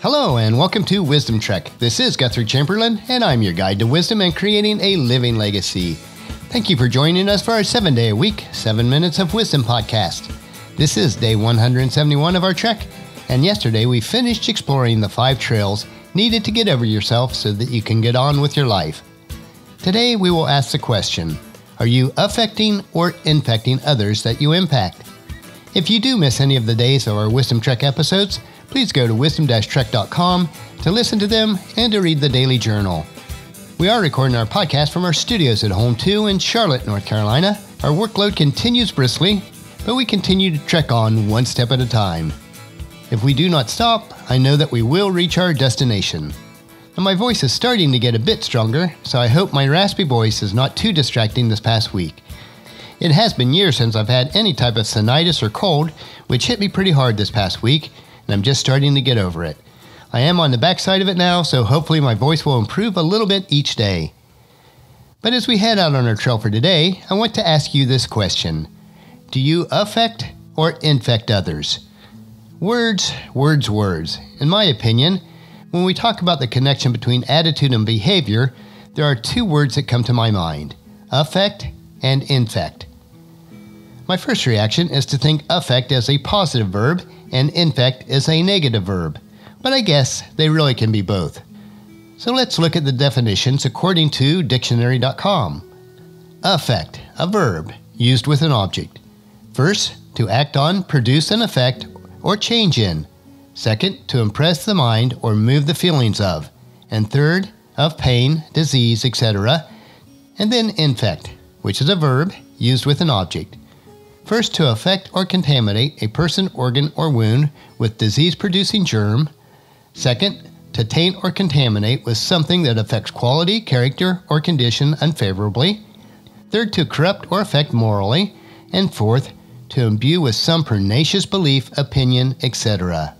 Hello and welcome to Wisdom Trek. This is Guthrie Chamberlain and I'm your guide to wisdom and creating a living legacy. Thank you for joining us for our 7-day-a-week, 7 Minutes of Wisdom podcast. This is day 171 of our trek, and yesterday we finished exploring the 5 trails needed to get over yourself so that you can get on with your life. Today we will ask the question, are you affecting or infecting others that you impact? If you do miss any of the days of our Wisdom Trek episodes, please go to wisdom-trek.com to listen to them and to read the daily journal. We are recording our podcast from our studios at Home 2 in Charlotte, North Carolina. Our workload continues briskly, but we continue to trek on one step at a time. If we do not stop, I know that we will reach our destination. And my voice is starting to get a bit stronger, so I hope my raspy voice is not too distracting this past week. It has been years since I've had any type of sinusitis or cold, which hit me pretty hard this past week, and I'm just starting to get over it. I am on the backside of it now, so hopefully my voice will improve a little bit each day. But as we head out on our trail for today, I want to ask you this question. Do you affect or infect others? Words. In my opinion, when we talk about the connection between attitude and behavior, there are 2 words that come to my mind, affect and infect. My first reaction is to think affect as a positive verb and infect as a negative verb, but I guess they really can be both. So let's look at the definitions according to dictionary.com. Affect, a verb, used with an object. First, to act on, produce an effect, or change in. Second, to impress the mind or move the feelings of. And third, of pain, disease, etc. And then infect, which is a verb, used with an object. First, to affect or contaminate a person, organ, or wound with disease-producing germ. Second, to taint or contaminate with something that affects quality, character, or condition unfavorably. Third, to corrupt or affect morally. And fourth, to imbue with some pernicious belief, opinion, etc.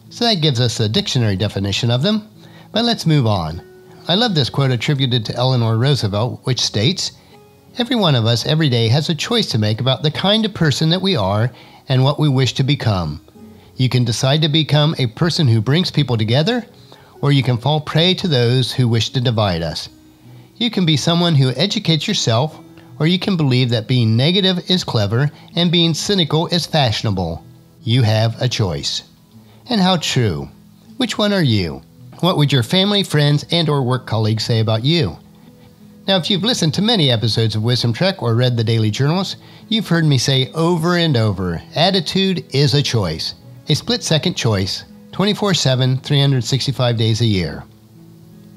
So that gives us a dictionary definition of them. But let's move on. I love this quote attributed to Eleanor Roosevelt, which states, "Every one of us every day has a choice to make about the kind of person that we are and what we wish to become. You can decide to become a person who brings people together, or you can fall prey to those who wish to divide us. You can be someone who educates yourself, or you can believe that being negative is clever and being cynical is fashionable. You have a choice." And how true. Which one are you? What would your family, friends, and or work colleagues say about you? Now, if you've listened to many episodes of Wisdom Trek or read the daily journals, you've heard me say over and over, attitude is a choice. A split-second choice, 24/7, 365 days a year.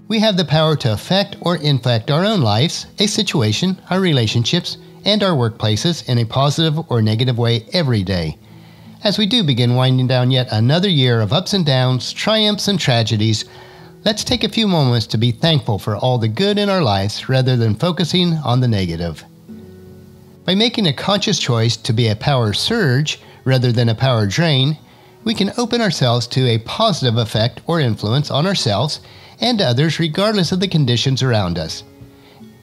We have the power to affect or infect our own lives, a situation, our relationships, and our workplaces in a positive or negative way every day. As we do begin winding down yet another year of ups and downs, triumphs and tragedies, let's take a few moments to be thankful for all the good in our lives rather than focusing on the negative. By making a conscious choice to be a power surge rather than a power drain, we can open ourselves to a positive effect or influence on ourselves and others regardless of the conditions around us.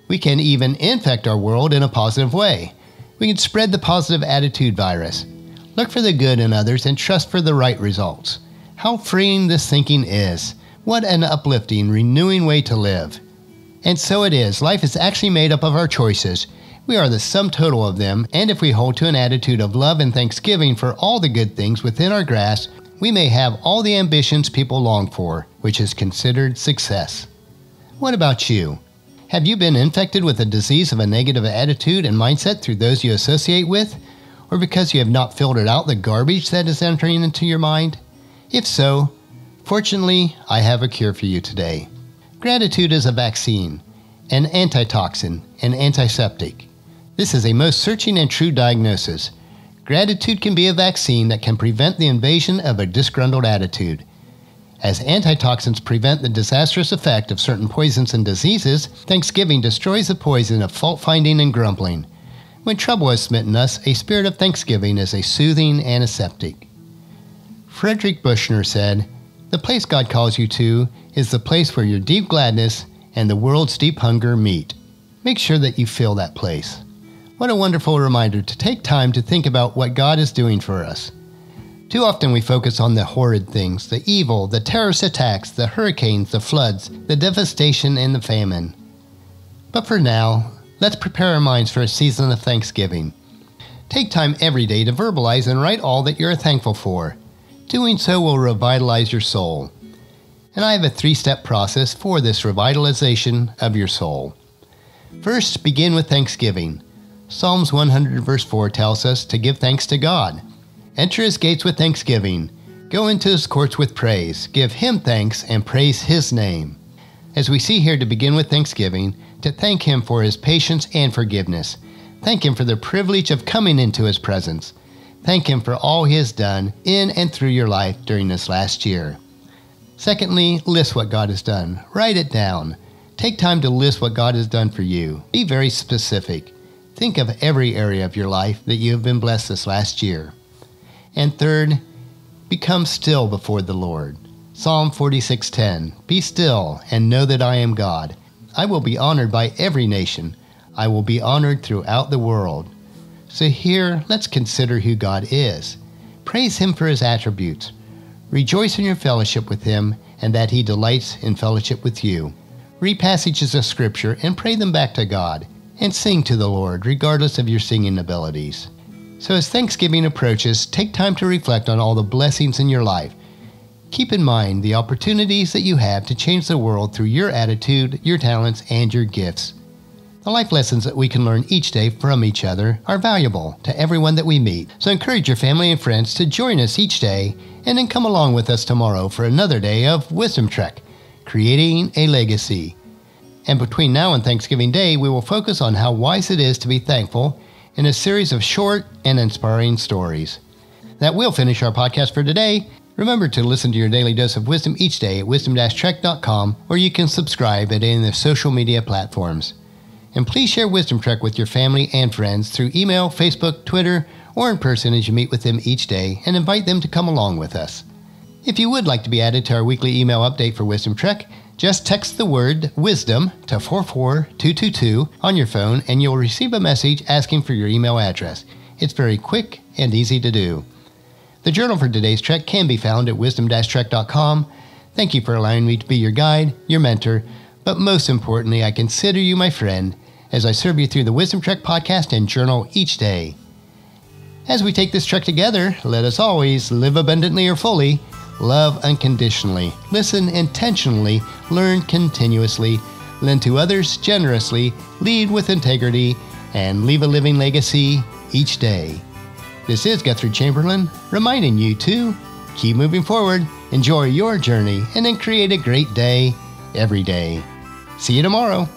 We can even infect our world in a positive way. We can spread the positive attitude virus. Look for the good in others and trust for the right results. How freeing this thinking is. What an uplifting, renewing way to live. And so it is. Life is actually made up of our choices. We are the sum total of them, and if we hold to an attitude of love and thanksgiving for all the good things within our grasp, we may have all the ambitions people long for, which is considered success. What about you? Have you been infected with a disease of a negative attitude and mindset through those you associate with, or because you have not filtered out the garbage that is entering into your mind? If so, fortunately, I have a cure for you today. Gratitude is a vaccine, an antitoxin, an antiseptic. This is a most searching and true diagnosis. Gratitude can be a vaccine that can prevent the invasion of a disgruntled attitude. As antitoxins prevent the disastrous effect of certain poisons and diseases, Thanksgiving destroys the poison of fault-finding and grumbling. When trouble has smitten us, a spirit of thanksgiving is a soothing antiseptic. Frederick Buechner said, "The place God calls you to is the place where your deep gladness and the world's deep hunger meet. Make sure that you feel that place." What a wonderful reminder to take time to think about what God is doing for us. Too often we focus on the horrid things, the evil, the terrorist attacks, the hurricanes, the floods, the devastation, and the famine. But for now, let's prepare our minds for a season of Thanksgiving. Take time every day to verbalize and write all that you're thankful for. Doing so will revitalize your soul. And I have a 3-step process for this revitalization of your soul. First, begin with thanksgiving. Psalms 100 verse 4 tells us to give thanks to God. Enter his gates with thanksgiving. Go into his courts with praise. Give him thanks and praise his name. As we see here, to begin with thanksgiving, to thank him for his patience and forgiveness. Thank him for the privilege of coming into his presence. Thank him for all he has done in and through your life during this last year. Secondly, list what God has done. Write it down. Take time to list what God has done for you. Be very specific. Think of every area of your life that you have been blessed this last year. And third, become still before the Lord. Psalm 46:10, Be still and know that I am God. I will be honored by every nation. I will be honored throughout the world. So here, let's consider who God is. Praise him for his attributes. Rejoice in your fellowship with him and that he delights in fellowship with you. Read passages of Scripture and pray them back to God, and sing to the Lord regardless of your singing abilities. So as Thanksgiving approaches, take time to reflect on all the blessings in your life. Keep in mind the opportunities that you have to change the world through your attitude, your talents, and your gifts. The life lessons that we can learn each day from each other are valuable to everyone that we meet. So encourage your family and friends to join us each day, and then come along with us tomorrow for another day of Wisdom Trek, Creating a Legacy. And between now and Thanksgiving Day, we will focus on how wise it is to be thankful in a series of short and inspiring stories. That will finish our podcast for today. Remember to listen to your daily dose of wisdom each day at wisdom-trek.com, or you can subscribe at any of the social media platforms. And please share Wisdom Trek with your family and friends through email, Facebook, Twitter, or in person as you meet with them each day, and invite them to come along with us. If you would like to be added to our weekly email update for Wisdom Trek, just text the word WISDOM to 44222 on your phone and you'll receive a message asking for your email address. It's very quick and easy to do. The journal for today's trek can be found at wisdom-trek.com. Thank you for allowing me to be your guide, your mentor, but most importantly, I consider you my friend as I serve you through the Wisdom Trek podcast and journal each day. As we take this trek together, let us always live abundantly or fully, love unconditionally, listen intentionally, learn continuously, lend to others generously, lead with integrity, and leave a living legacy each day. This is Guthrie Chamberlain, reminding you to keep moving forward, enjoy your journey, and then create a great day every day. See you tomorrow.